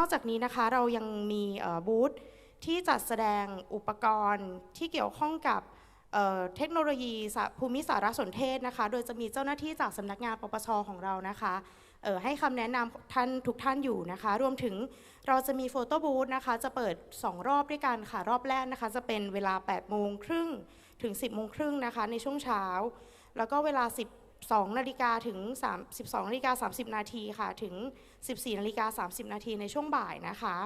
นอกจากนี้นะคะเรายังมีบูธที่จัดแสดงอุปกรณ์ที่เกี่ยวข้องกับเทคโนโลยีภูมิสารสนเทศนะคะโดยจะมีเจ้าหน้าที่จากสำนักงานปปช.ของเรานะคะให้คำแนะนำทุกท่านอยู่นะคะรวมถึงเราจะมีโฟโต้บูธนะคะจะเปิด2รอบด้วยกันค่ะรอบแรกนะคะจะเป็นเวลา 8:30 น.ถึง 10:30 น.นะคะในช่วงเช้าแล้วก็เวลา 12 นาฬิกาถึง 12 นาฬิกา 30 นาทีค่ะถึง 14 นาฬิกา 30 นาทีในช่วงบ่ายนะคะ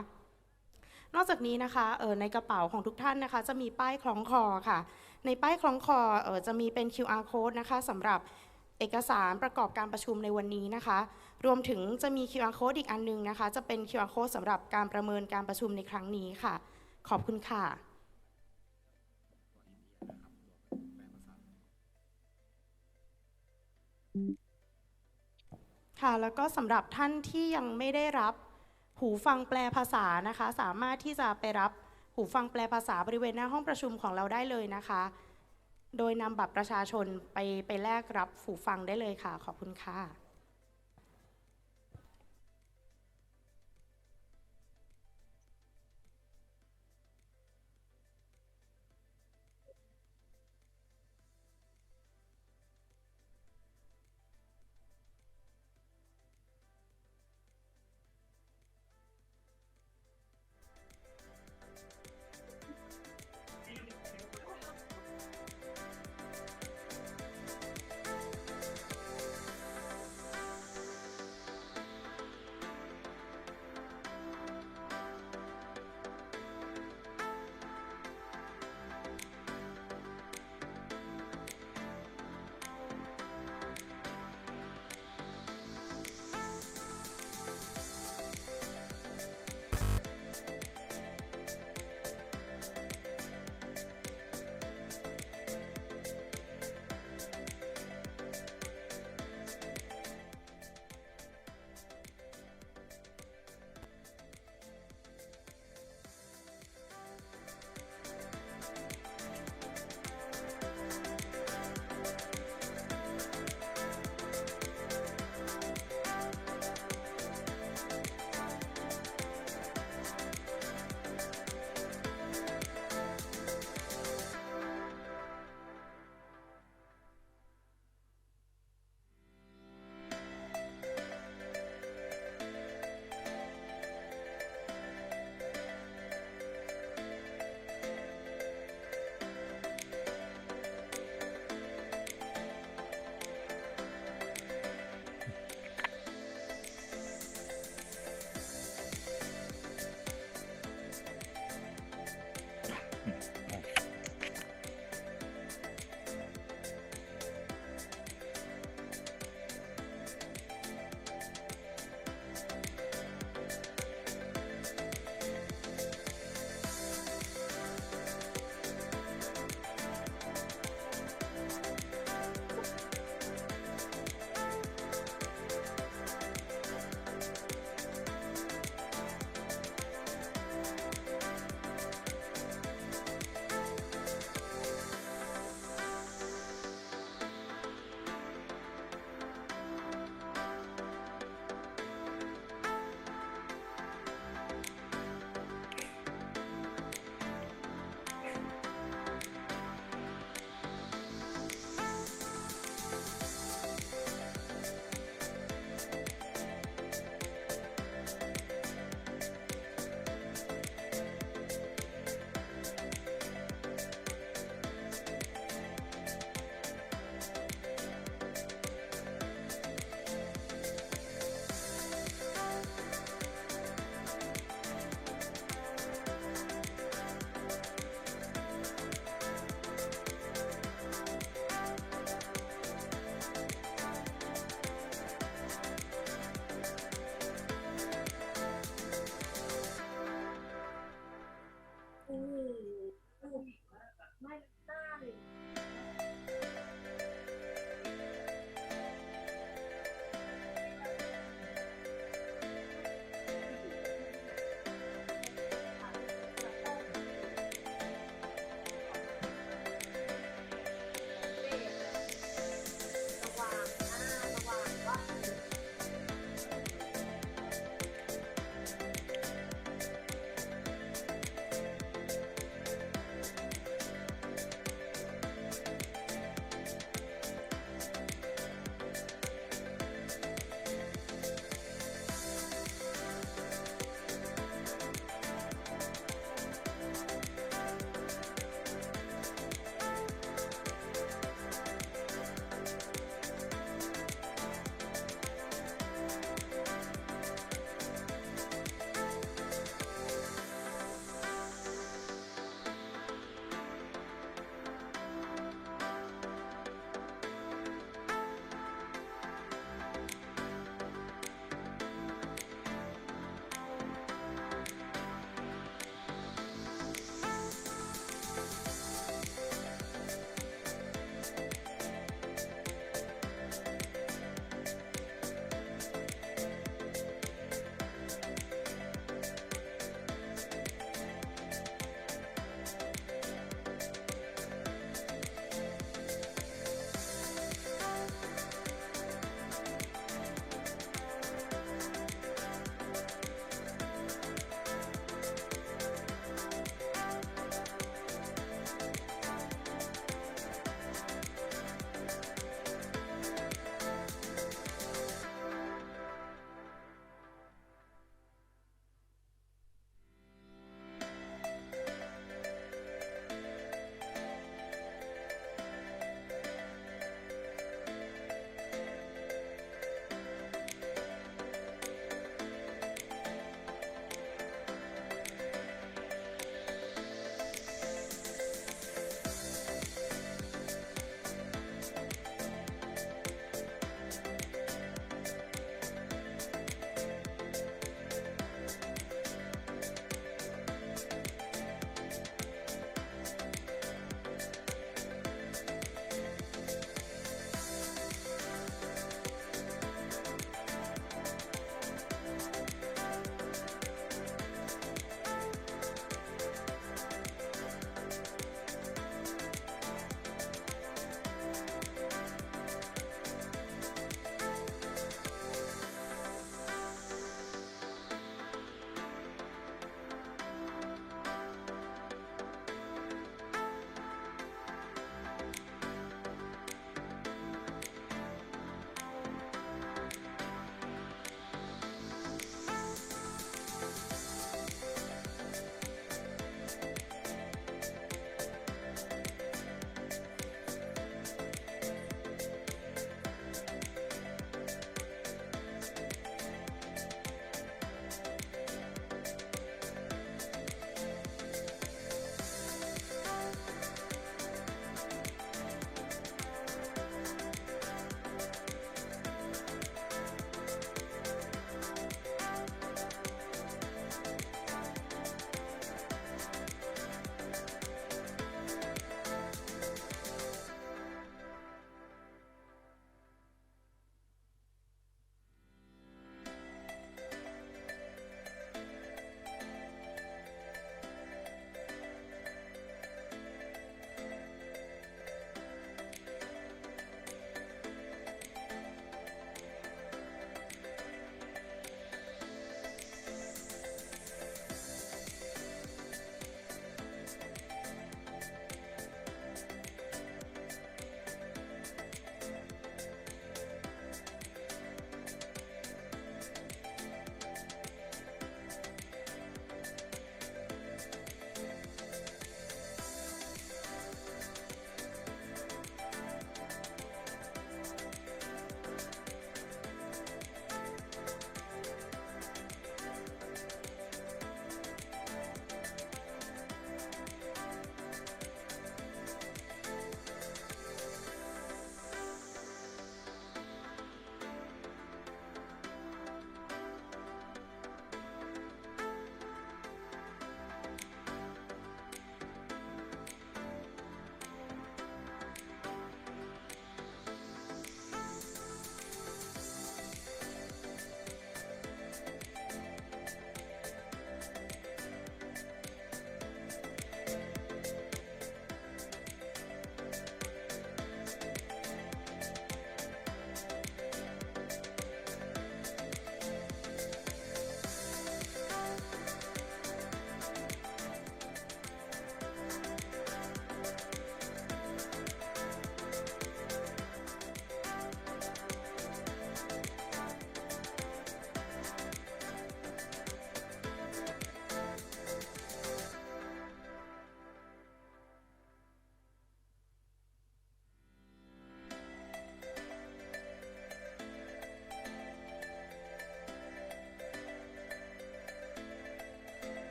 นอกจากนี้นะคะในกระเป๋าของทุกท่านนะคะจะมีป้ายคล้องคอค่ะในป้ายคล้องคอจะมีเป็น QR code นะคะสำหรับเอกสารประกอบการประชุมในวันนี้นะคะรวมถึงจะมี QR code อีกอันนึงนะคะจะเป็น QR code สำหรับการประเมินการประชุมในครั้งนี้ค่ะขอบคุณค่ะค่ะแล้วก็สำหรับท่านที่ยังไม่ได้รับหูฟังแปลภาษานะคะสามารถที่จะไปรับหูฟังแปลภาษาบริเวณหน้าห้องประชุมของเราได้เลยนะคะโดยนำบัตรประชาชนไปแลกรับหูฟังได้เลยค่ะขอบคุณค่ะ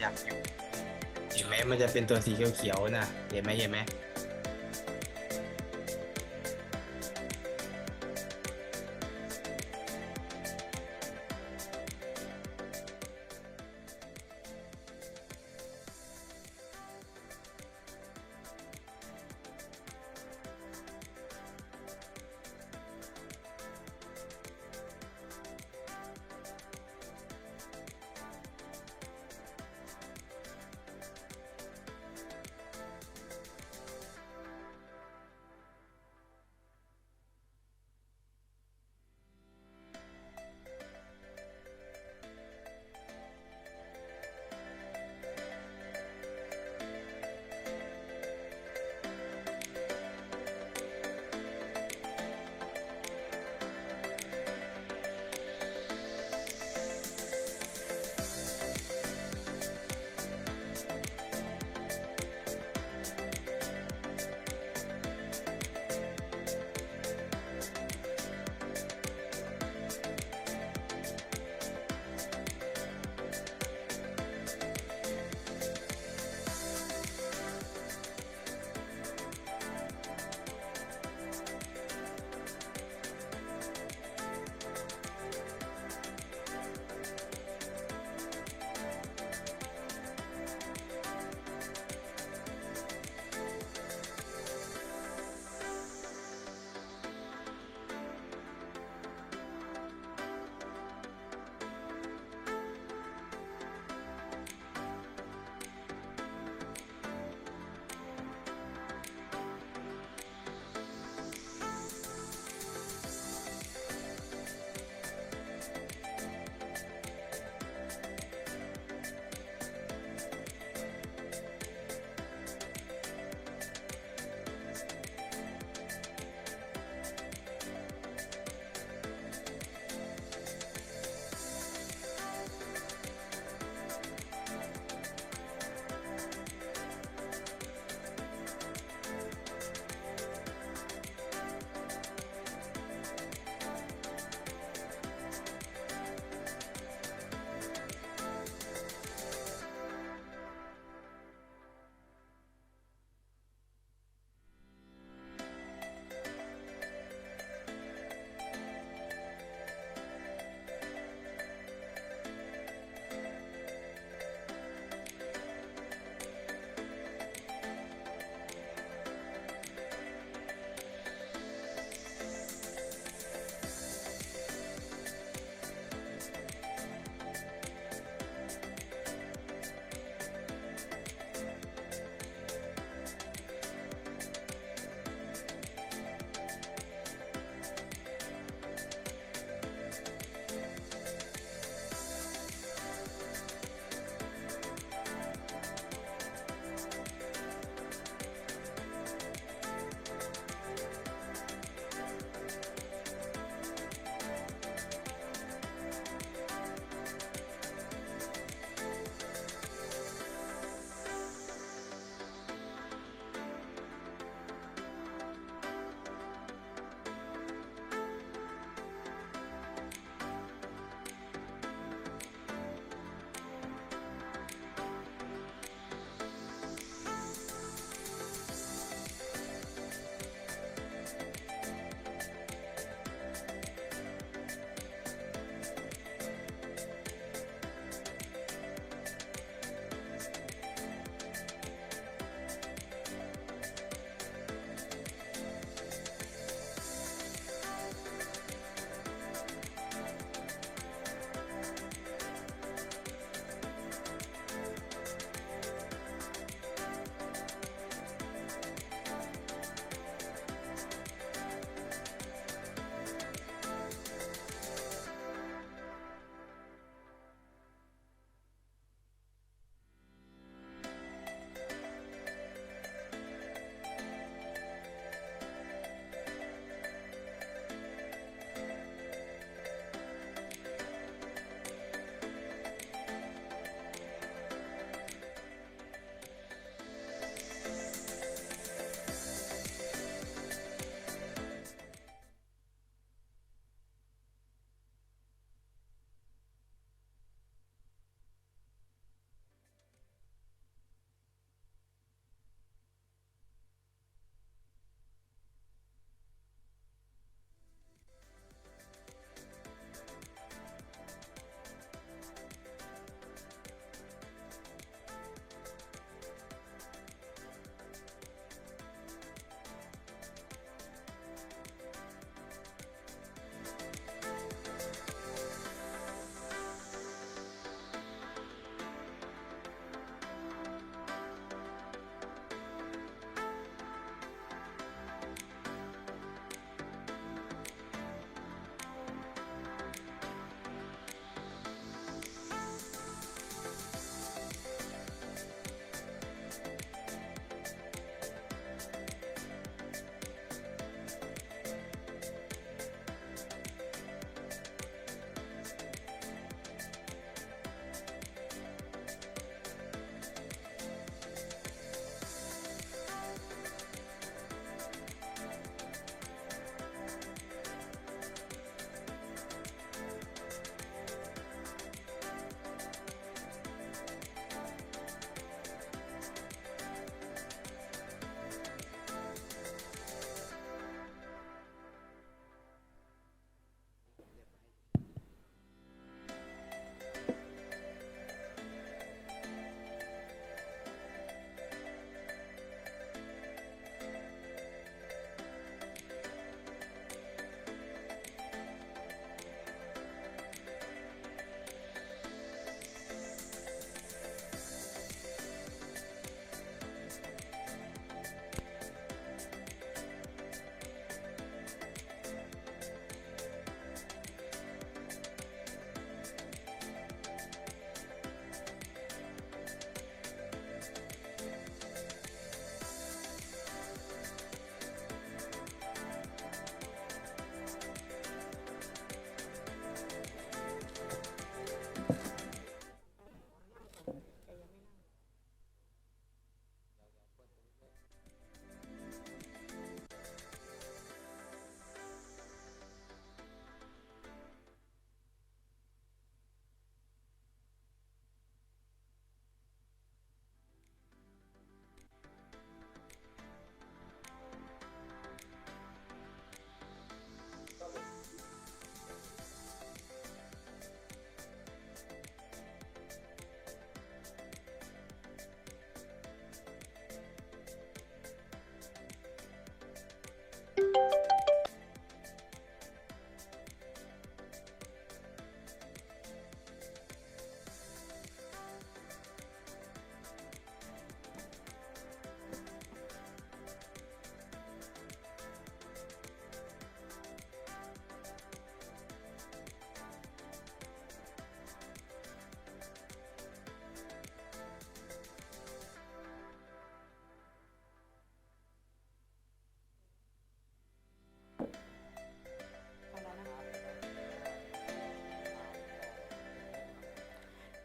ยักอยู่เห็นไหมมันจะเป็นตัวสีเขียวๆนะเห็นไหม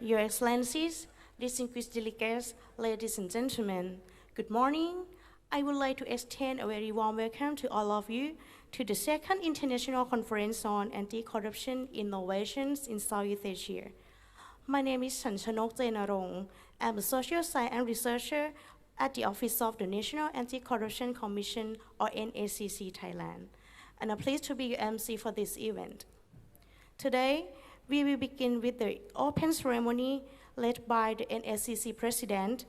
Your Excellencies, distinguished delegates, ladies and gentlemen, good morning. I would like to extend a very warm welcome to all of you to the second International Conference on Anti-Corruption Innovations in Southeast Asia. My name is Chanchanok Jainarong. I'm a social science researcher at the Office of the National Anti-Corruption Commission, or NACC, Thailand, and I'm pleased to be your MC for this event. Today, we will begin with the open ceremony led by the NACC President,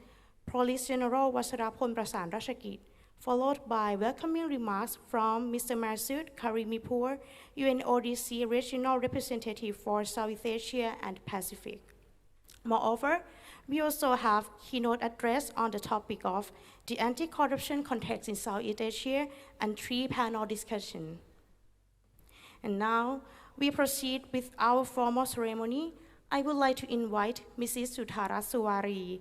Police General Watcharapol Prasarnrajkit, followed by welcoming remarks from Mr. Masood Karimipour, UNODC Regional Representative for Southeast Asia and Pacific. Moreover, we also have keynote address on the topic of the anti-corruption context in Southeast Asia and 3 panel discussion. And now, we proceed with our formal ceremony. I would like to invite Mrs. Sutharat Suwari,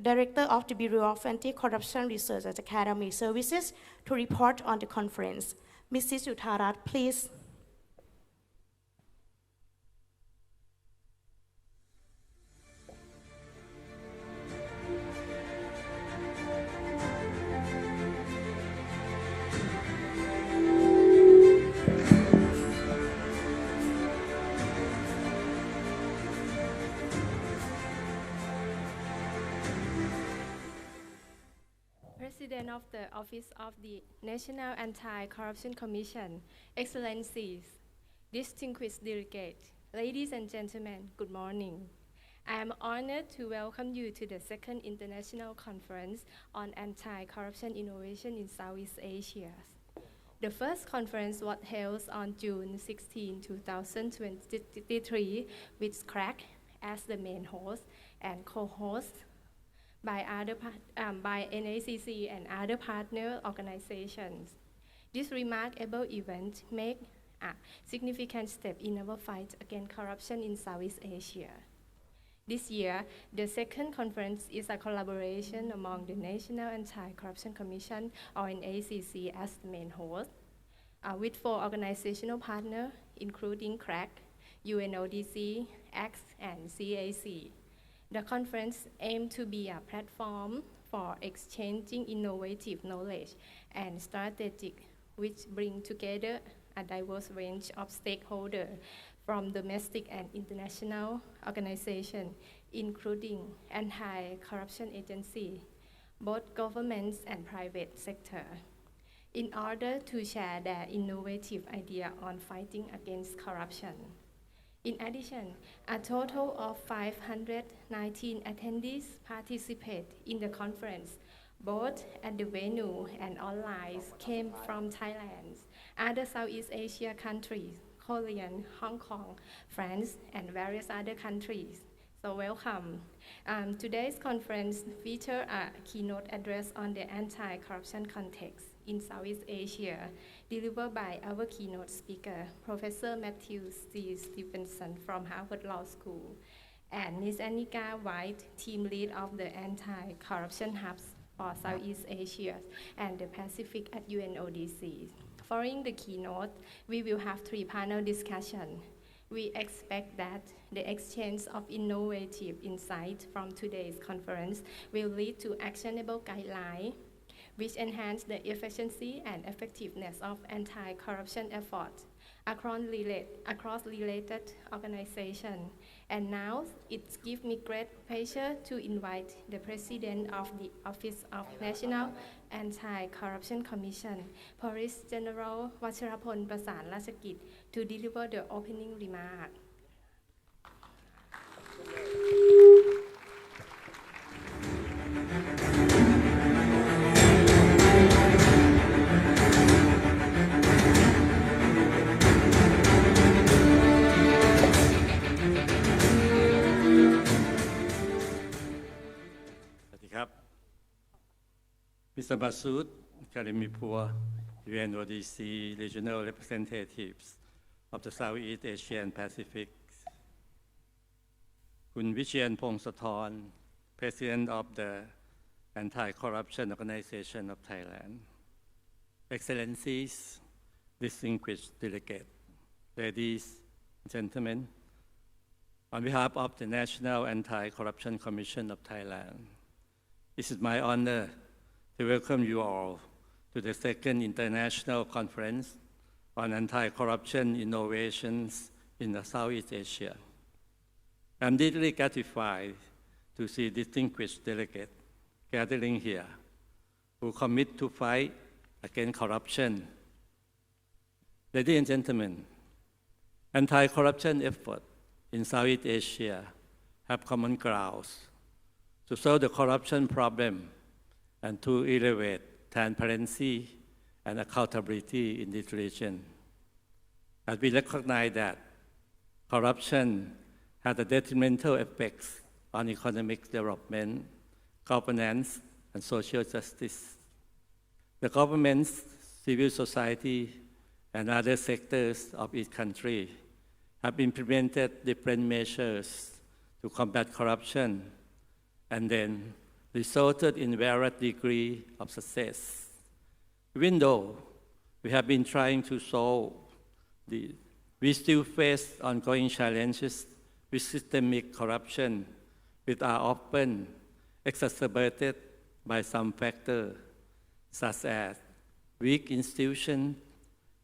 Director of the Bureau of Anti-Corruption Research at Academic Services, to report on the conference. Mrs. Sutharat, please. President of the Office of the National Anti-Corruption Commission, Excellencies, distinguished delegates, ladies and gentlemen, good morning. I am honored to welcome you to the second International Conference on Anti-Corruption Innovation in Southeast Asia. The first conference was held on June 16, 2023, with CRAC as the main host and co-host by NACC and other partner organizations. This remarkable event makes a significant step in our fight against corruption in Southeast Asia. This year, the second conference is a collaboration among the National Anti-Corruption Commission, or NACC, as the main host, with 4 organizational partners, including CRAC, UNODC, ACT, and CAC. The conference aims to be a platform for exchanging innovative knowledge and strategies which bring together a diverse range of stakeholders from domestic and international organizations, including anti-corruption agencies, both governments and private sector, in order to share their innovative ideas on fighting against corruption. In addition, a total of 519 attendees participate in the conference, both at the venue and online, came from Thailand, other Southeast Asia countries, Korea, Hong Kong, France, and various other countries. So welcome. Today's conference features a keynote address on the anti-corruption context in Southeast Asia, delivered by our keynote speaker, Professor Matthew C. Stevenson from Harvard Law School, and Ms. Annika White, team lead of the Anti-Corruption Hubs for Southeast Asia and the Pacific at UNODC. Following the keynote, we will have 3 panel discussions. We expect that the exchange of innovative insights from today's conference will lead to actionable guidelines which enhance the efficiency and effectiveness of anti-corruption efforts across related organizations. And now, it gives me great pleasure to invite the President of the Office of National Anti-Corruption Commission, Police General Watcharapol Prasarnrajkit, to deliver the opening remark. Mr. Masood, Karimipour, UNODC regional representatives of the Southeast Asia and Pacific, Kun Vichayan Pongsathorn, President of the Anti-Corruption Organization of Thailand, Excellencies, distinguished delegates, ladies and gentlemen, On behalf of the National Anti-Corruption Commission of Thailand, it is my honor to welcome you all to the second International Conference on Anti-Corruption Innovations in Southeast Asia. I am deeply gratified to see distinguished delegates gathering here who commit to fight against corruption. Ladies and gentlemen, anti-corruption efforts in Southeast Asia have common grounds to solve the corruption problem and to elevate transparency and accountability in this region. As we recognize that corruption has a detrimental effects on economic development, governance, and social justice. The governments, civil society, and other sectors of each country have implemented different measures to combat corruption and then resulted in various degrees of success. Even though we have been trying to solve we still face ongoing challenges with systemic corruption, which are often exacerbated by some factors, such as weak institutions,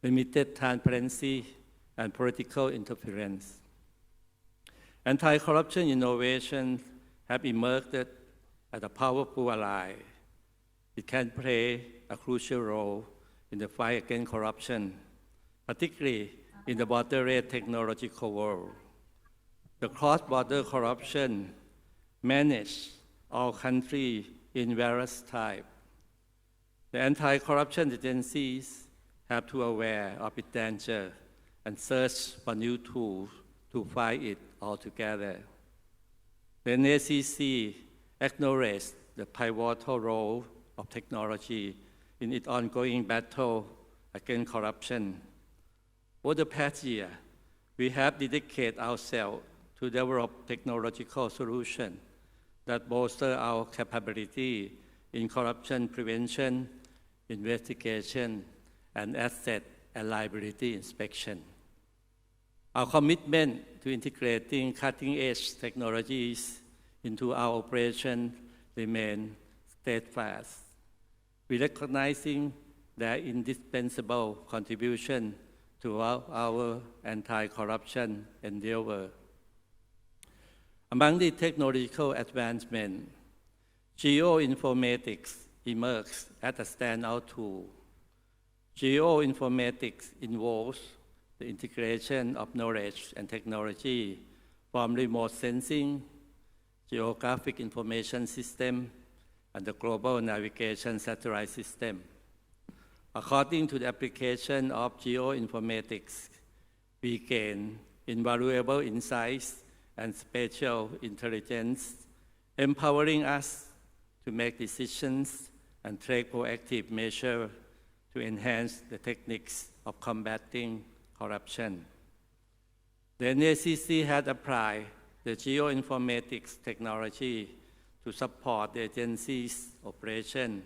limited transparency, and political interference. Anti-corruption innovations have emerged as a powerful ally. It can play a crucial role in the fight against corruption, particularly in the border-less technological world. The cross-border corruption managed all countries in various types. The anti-corruption agencies have to be aware of its danger and search for new tools to fight it altogether. The NACC acknowledges the pivotal role of technology in its ongoing battle against corruption. Over the past year, we have dedicated ourselves to develop technological solutions that bolster our capability in corruption prevention, investigation, and asset and liability inspection. Our commitment to integrating cutting-edge technologies into our operation remains steadfast. We recognizing their indispensable contribution to our anti-corruption endeavor. Among the technological advancements, geoinformatics emerged as a standout tool. Geoinformatics involves the integration of knowledge and technology from remote sensing, geographic information system, and the global navigation satellite system. According to the application of geoinformatics, we gain invaluable insights and spatial intelligence, empowering us to make decisions and take proactive measures to enhance the techniques of combating corruption. The NACC had applied the geoinformatics technology to support the agency's operation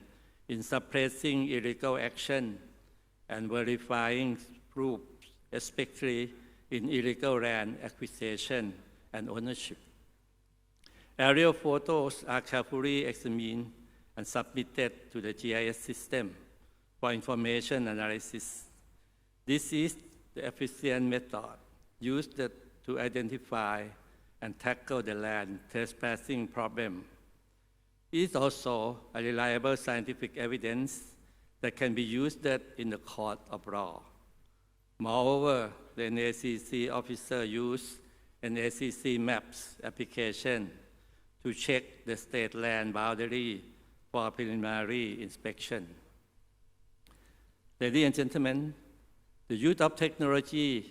in suppressing illegal action and verifying proofs, especially in illegal land acquisition and ownership. Aerial photos are carefully examined and submitted to the GIS system for information analysis. This is the efficient method used to identify and tackle the land trespassing problem. It is also a reliable scientific evidence that can be used in the court of law. Moreover, the NACC officer used NACC Maps application to check the state land boundary for preliminary inspection. Ladies and gentlemen, the use of technology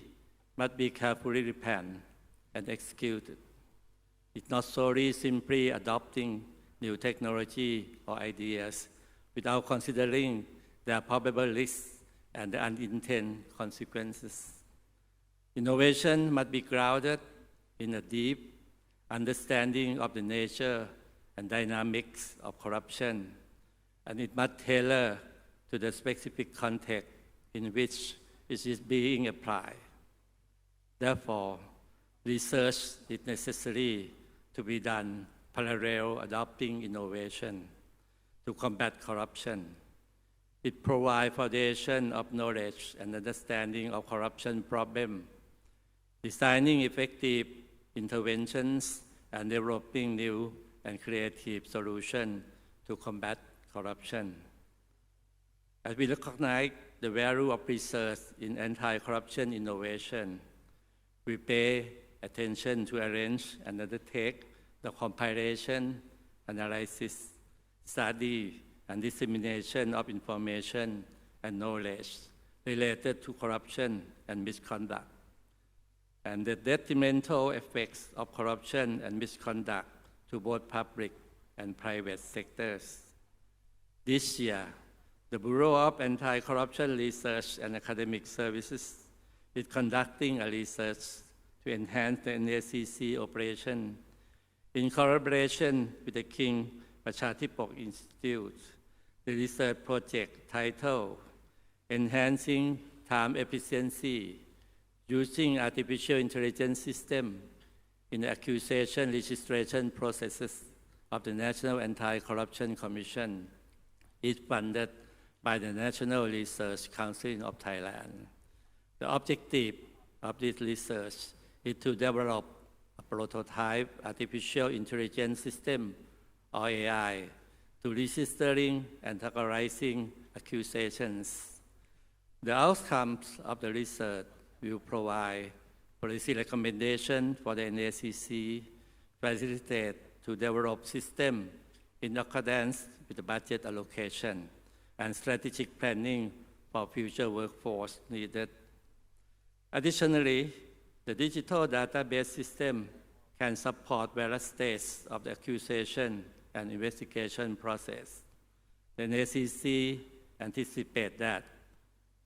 must be carefully planned and executed. It's not solely simply adopting new technology or ideas without considering their probable risks and the unintended consequences. Innovation must be grounded in a deep understanding of the nature and dynamics of corruption, and it must tailor to the specific context in which it is being applied. Therefore, research is necessary to be done parallel adopting innovation to combat corruption. It provides foundation of knowledge and understanding of corruption problem, designing effective interventions and developing new and creative solutions to combat corruption. As we recognize the value of research in anti-corruption innovation, we pay attention to arrange and undertake the compilation, analysis, study, and dissemination of information and knowledge related to corruption and misconduct, and the detrimental effects of corruption and misconduct to both public and private sectors. This year, the Bureau of Anti-Corruption Research and Academic Services is conducting a research to enhance the NACC operation in collaboration with the King Watcharapol Institute. The research project titled Enhancing Time Efficiency Using Artificial Intelligence System in the Accusation Registration Processes of the National Anti-Corruption Commission is funded by the National Research Council of Thailand. The objective of this research is to develop a prototype artificial intelligence system, or AI, to registering and categorizing accusations. The outcomes of the research will provide policy recommendations for the NACC, facilitate to develop systems in accordance with the budget allocation and strategic planning for future workforce needed. Additionally, the digital database system can support various stages of the accusation and investigation process. The NACC anticipates that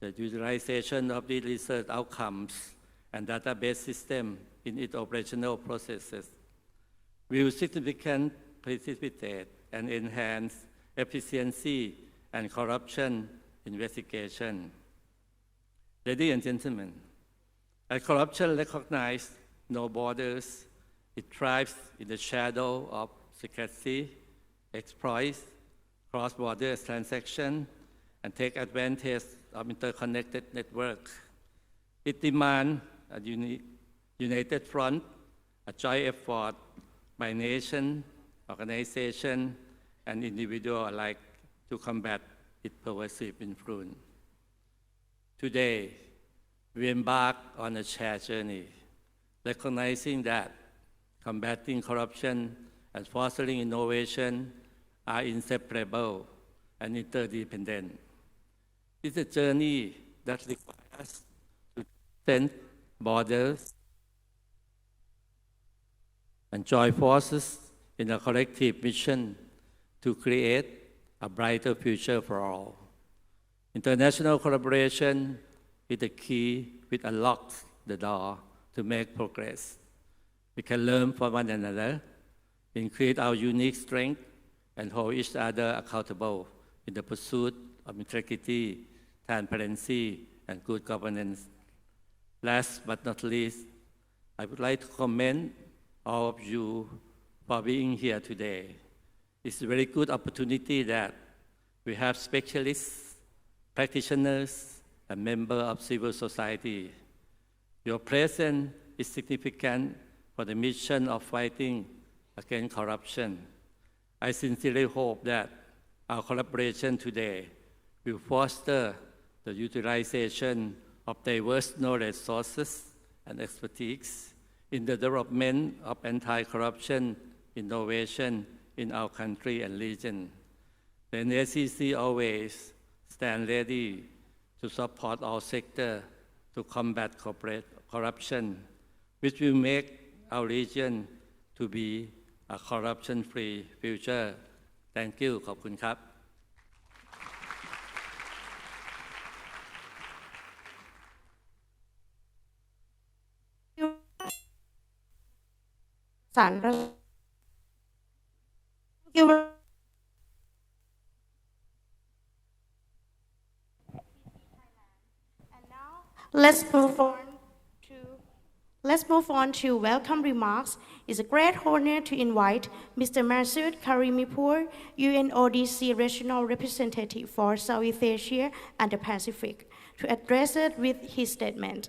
the utilization of these research outcomes and database system in its operational processes will significantly precipitate and enhance efficiency and corruption investigation. Ladies and gentlemen, as corruption recognizes no borders, it thrives in the shadow of secrecy, exploits cross-border transactions, and takes advantage of interconnected networks. It demands a united front, a joint effort by nation, organization, and individual alike to combat its pervasive influence. Today, we embark on a shared journey, recognizing that combating corruption and fostering innovation are inseparable and interdependent. It's a journey that requires to extend borders and join forces in a collective mission to create a brighter future for all. International collaboration is the key which unlocks the door to make progress. We can learn from one another, increase our unique strength, and hold each other accountable in the pursuit of integrity, transparency, and good governance. Last but not least, I would like to commend all of you for being here today. It's a very good opportunity that we have specialists, practitioners, and members of civil society. Your presence is significant for the mission of fighting against corruption. I sincerely hope that our collaboration today will foster the utilization of diverse knowledge sources and expertise in the development of anti-corruption innovation in our country and region. The NACC always stands ready to support all sectors to combat corporate corruption, which will make our region to be a corruption-free future. Thank you. ขอบคุณครับ Let's move on to Let's move on to welcome remarks. It's a great honor to invite Mr. Masood Karimipour, UNODC Regional Representative for Southeast Asia and the Pacific, to address it with his statement.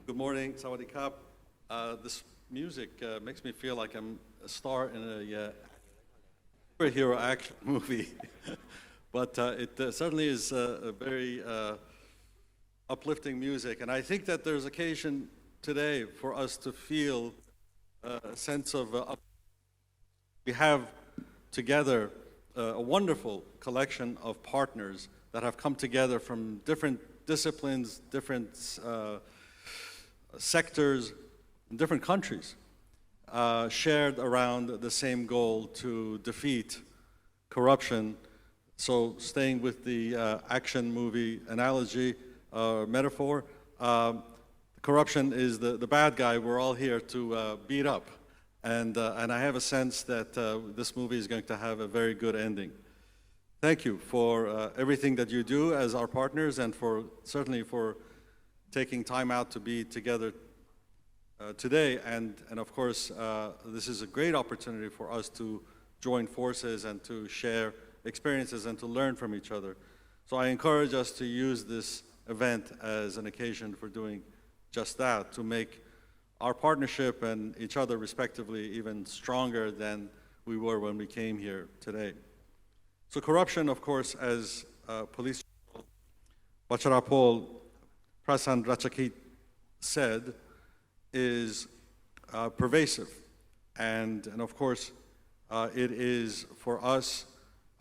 Good morning, Sawadee Kap. This music makes me feel like I'm a star in a superhero action movie. But it certainly is a very uplifting music. And I think that there's occasion today for us to feel a sense of we have together a wonderful collection of partners that have come together from different disciplines, different sectors, in different countries, shared around the same goal to defeat corruption. So staying with the action movie analogy, metaphor, corruption is the bad guy we're all here to beat up. And I have a sense that this movie is going to have a very good ending. Thank you for everything that you do as our partners, and certainly for taking time out to be together today. And of course, this is a great opportunity for us to join forces and to share experiences and to learn from each other. So I encourage us to use this event as an occasion for doing just that, to make our partnership and each other respectively even stronger than we were when we came here today. So corruption, of course, as police Watcharapol, Prasarnrajkit said, is pervasive. And of course, it is for us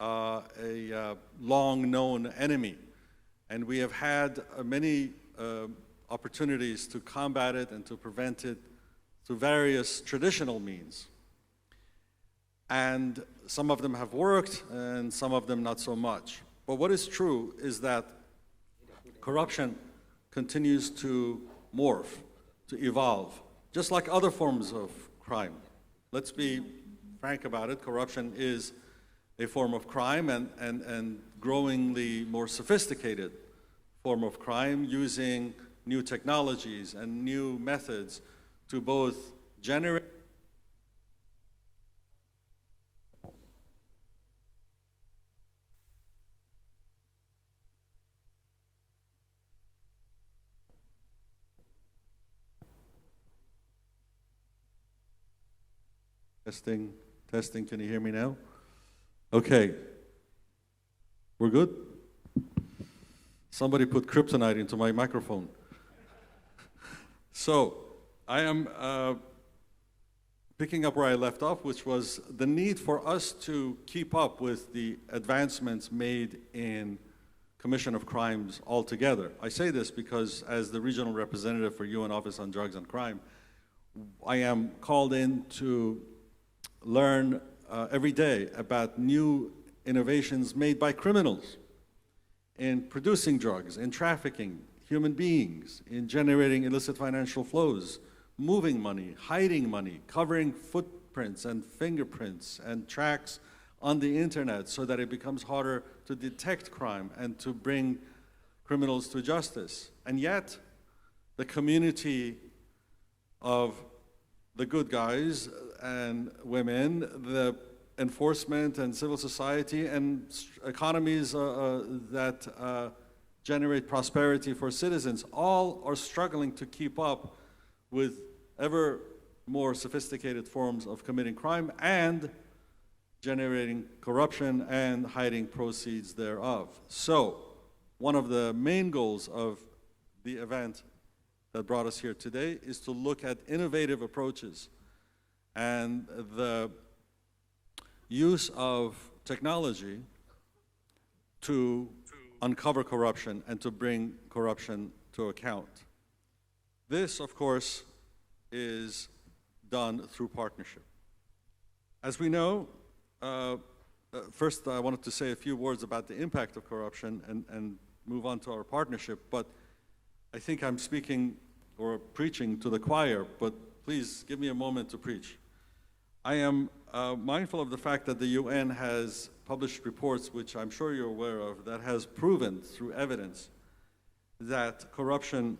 a long-known enemy. And we have had many opportunities to combat it and to prevent it through various traditional means. And some of them have worked, and some of them not so much. But what is true is that corruption continues to morph, to evolve, just like other forms of crime. Let's be frank about it. Corruption is a form of crime, and growingly more sophisticated form of crime, using new technologies and new methods to both generate Testing, can you hear me now? Okay. We're good? Somebody put kryptonite into my microphone. So, I am picking up where I left off, which was the need for us to keep up with the advancements made in commission of crimes altogether. I say this because as the regional representative for UN Office on Drugs and Crime, I am called in to learn every day about new innovations made by criminals in producing drugs, in trafficking human beings, in generating illicit financial flows, moving money, hiding money, covering footprints and fingerprints and tracks on the internet so that it becomes harder to detect crime and to bring criminals to justice. And yet, the community of the good guys and women, the enforcement and civil society and economies that generate prosperity for citizens, all are struggling to keep up with ever more sophisticated forms of committing crime and generating corruption and hiding proceeds thereof. So, one of the main goals of the event that brought us here today is to look at innovative approaches and the use of technology to uncover corruption and to bring corruption to account. This, of course, is done through partnership. As we know, first I wanted to say a few words about the impact of corruption and move on to our partnership, but I think I'm speaking or preaching to the choir, but please give me a moment to preach. I am mindful of the fact that the UN has published reports, which I'm sure you're aware of, that has proven through evidence that corruption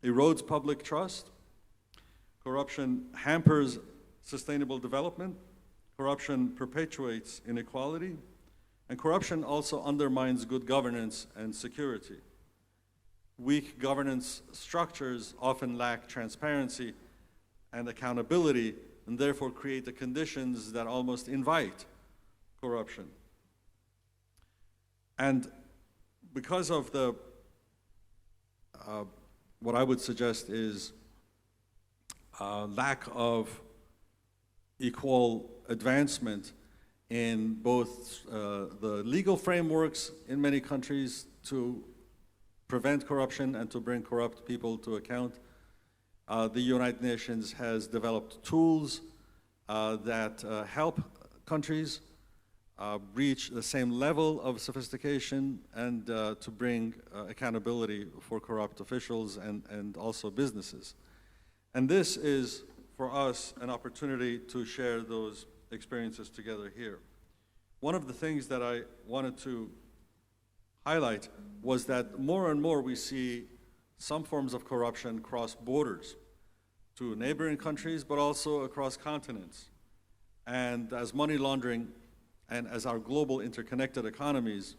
erodes public trust, corruption hampers sustainable development, corruption perpetuates inequality, and corruption also undermines good governance and security. Weak governance structures often lack transparency and accountability, and therefore create the conditions that almost invite corruption. And because of the, what I would suggest is lack of equal advancement in both the legal frameworks in many countries to prevent corruption and to bring corrupt people to account. The United Nations has developed tools that help countries reach the same level of sophistication and to bring accountability for corrupt officials and also businesses. And this is, for us, an opportunity to share those experiences together here. One of the things that I wanted to highlight was that more and more we see some forms of corruption cross borders to neighboring countries, but also across continents. And as money laundering and as our global interconnected economies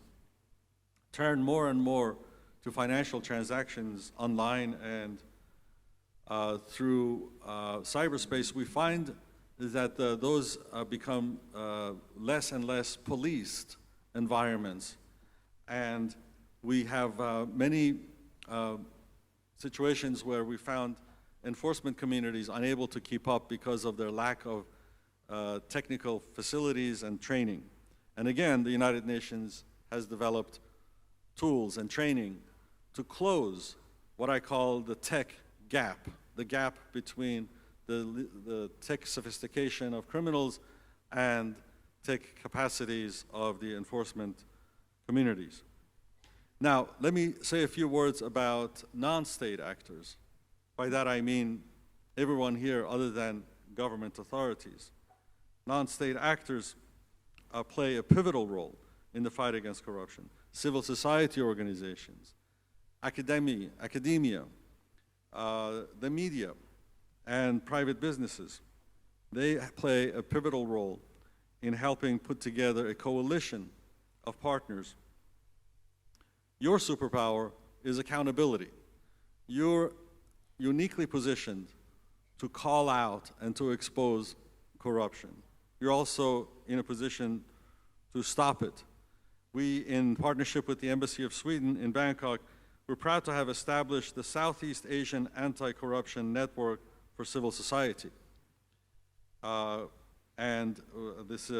turn more and more to financial transactions online and through cyberspace, we find that those become less and less policed environments. And we have many situations where we found enforcement communities unable to keep up because of their lack of technical facilities and training. And again, the United Nations has developed tools and training to close what I call the tech gap, the gap between the tech sophistication of criminals and tech capacities of the enforcement communities. Now, let me say a few words about non-state actors. By that I mean everyone here other than government authorities. Non-state actors play a pivotal role in the fight against corruption. Civil society organizations, academia, the media, and private businesses. They play a pivotal role in helping put together a coalition of partners. Your superpower is accountability. You're uniquely positioned to call out and to expose corruption. You're also in a position to stop it. We, in partnership with the Embassy of Sweden in Bangkok, we're proud to have established the Southeast Asian Anti-Corruption Network for Civil Society. This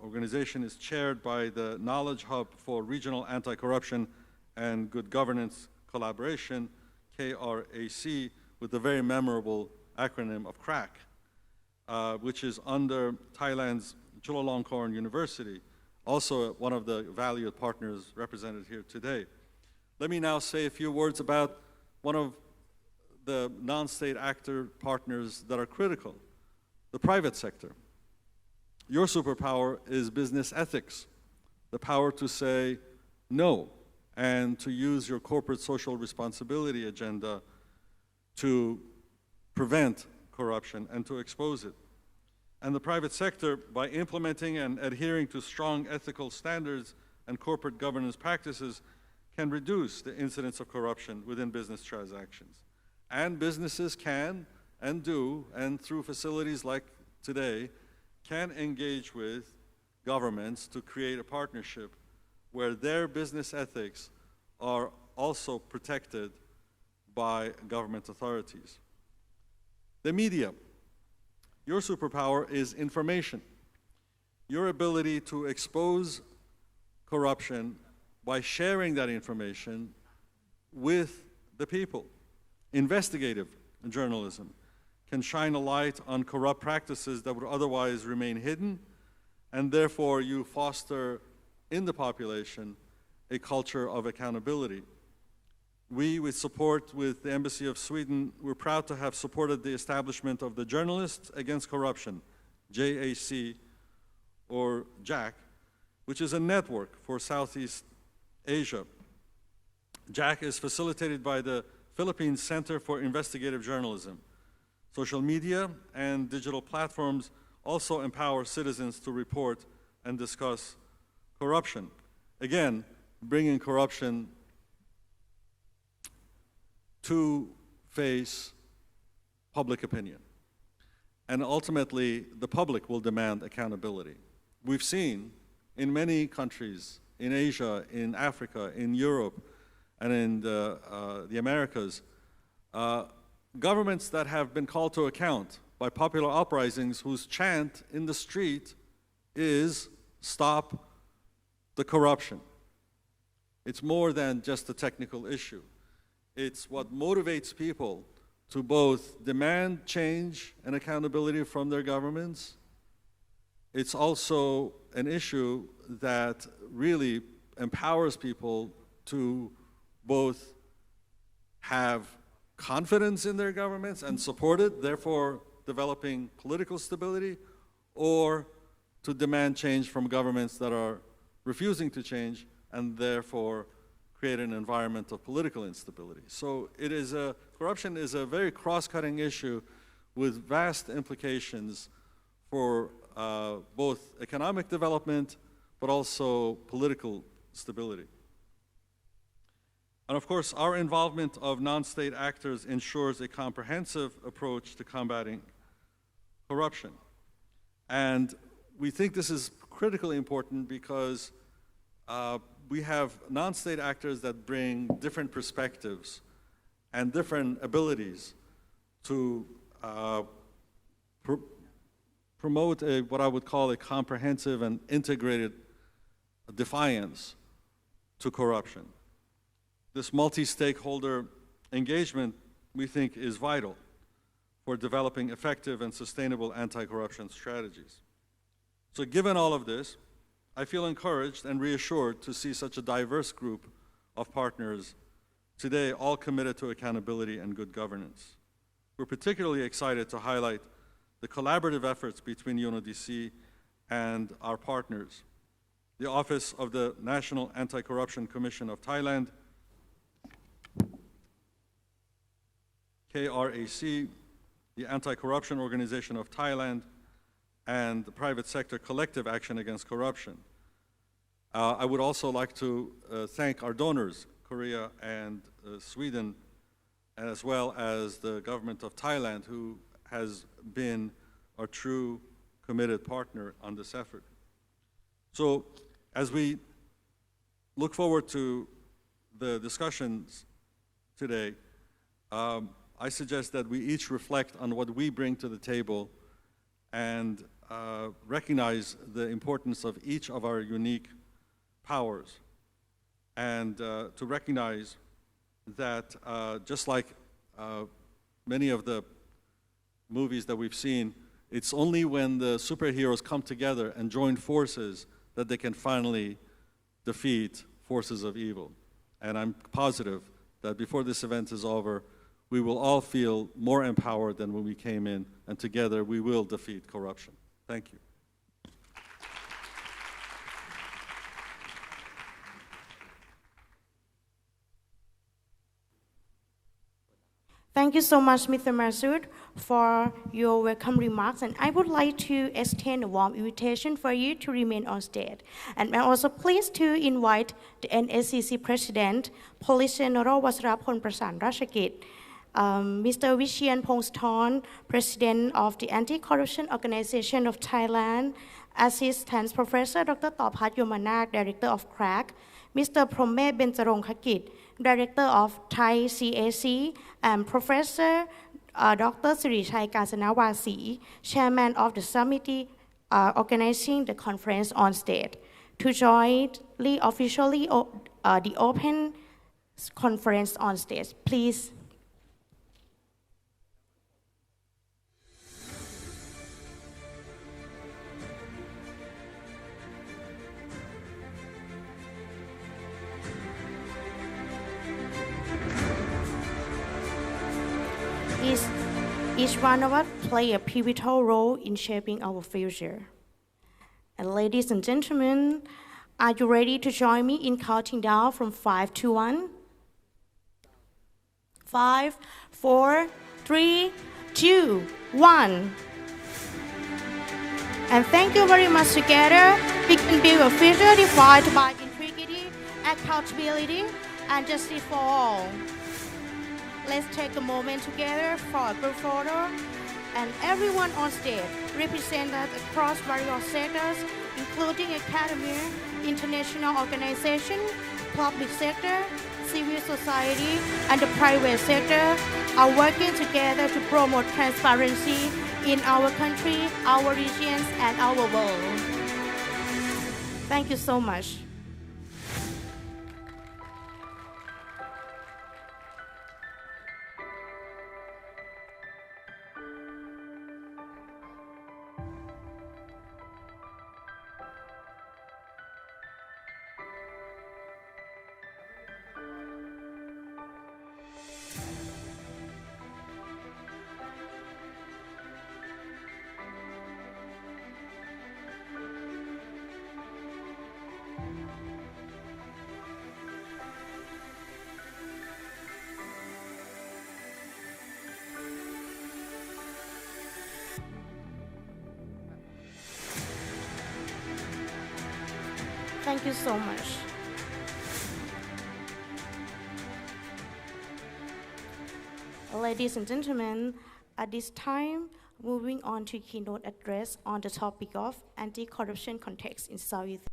organization is chaired by the Knowledge Hub for Regional Anti-Corruption and Good Governance Collaboration, KRAC, with the very memorable acronym of CRAC, which is under Thailand's Chulalongkorn University, also one of the valued partners represented here today. Let me now say a few words about one of the non-state actor partners that are critical, the private sector. Your superpower is business ethics, the power to say no and to use your corporate social responsibility agenda to prevent corruption and to expose it. And the private sector, by implementing and adhering to strong ethical standards and corporate governance practices, can reduce the incidence of corruption within business transactions. And businesses can and do, and through facilities like today, can engage with governments to create a partnership where their business ethics are also protected by government authorities. The media. Your superpower is information. Your ability to expose corruption by sharing that information with the people. Investigative journalism can shine a light on corrupt practices that would otherwise remain hidden, and therefore you foster in the population a culture of accountability. We, with support with the Embassy of Sweden, we're proud to have supported the establishment of the Journalists Against Corruption, JAC, or JAC, which is a network for Southeast Asia. JAC is facilitated by the Philippines Center for Investigative Journalism. Social media and digital platforms also empower citizens to report and discuss corruption. Again, bringing corruption to face public opinion. And ultimately, the public will demand accountability. We've seen in many countries, in Asia, in Africa, in Europe, and in the Americas, governments that have been called to account by popular uprisings whose chant in the street is stop the corruption. It's more than just a technical issue. It's what motivates people to both demand change and accountability from their governments. It's also an issue that really empowers people to both have confidence in their governments and support it, therefore developing political stability, or to demand change from governments that are refusing to change and therefore create an environment of political instability. So corruption is a very cross-cutting issue with vast implications for both economic development, but also political stability. And of course, our involvement of non-state actors ensures a comprehensive approach to combating corruption. And we think this is critically important because we have non-state actors that bring different perspectives and different abilities to promote what I would call a comprehensive and integrated defiance to corruption. This multi-stakeholder engagement, we think, is vital for developing effective and sustainable anti-corruption strategies. So given all of this, I feel encouraged and reassured to see such a diverse group of partners today, all committed to accountability and good governance. We're particularly excited to highlight the collaborative efforts between UNODC and our partners, the Office of the National Anti-Corruption Commission of Thailand, KRAC, the Anti-Corruption Organization of Thailand, and the private sector collective action against corruption. I would also like to thank our donors, Korea and Sweden, as well as the government of Thailand, who has been our true committed partner on this effort. So as we look forward to the discussions today, I suggest that we each reflect on what we bring to the table and recognize the importance of each of our unique powers, and to recognize that just like many of the movies that we've seen, it's only when the superheroes come together and join forces that they can finally defeat forces of evil. And I'm positive that before this event is over, we will all feel more empowered than when we came in, and together we will defeat corruption. Thank you. Thank you so much, Mr. Masood, for your welcome remarks. And I would like to extend a warm invitation for you to remain on stage. And I'm also pleased to invite the NACC President, Police General Watcharapol Prasarnrajkit, Mr. Vichian Pongsathorn, President of the Anti-Corruption Organization of Thailand, Assistant Professor Dr. Tawpat Yomanak, Director of CRAC, Mr. Prome Benjarongkhakit, Director of Thai CAC, and Professor Dr. Sirichai Kasanawasi, Chairman of the Committee organizing the conference on stage, to jointly officially the open conference on stage. Please. Each one of us play a pivotal role in shaping our future. And ladies and gentlemen, are you ready to join me in counting down from 5 to 1? 5, 4, 3, 2, 1. And thank you very much. Together, we can build a future defined by integrity, accountability, and justice for all. Let's take a moment together for a group photo. And everyone on stage represented across various sectors, including academia, international organizations, public sector, civil society, and the private sector are working together to promote transparency in our country, our regions, and our world. Thank you so much. Thank you so much. Ladies and gentlemen, at this time, moving on to keynote address on the topic of anti-corruption context in Southeast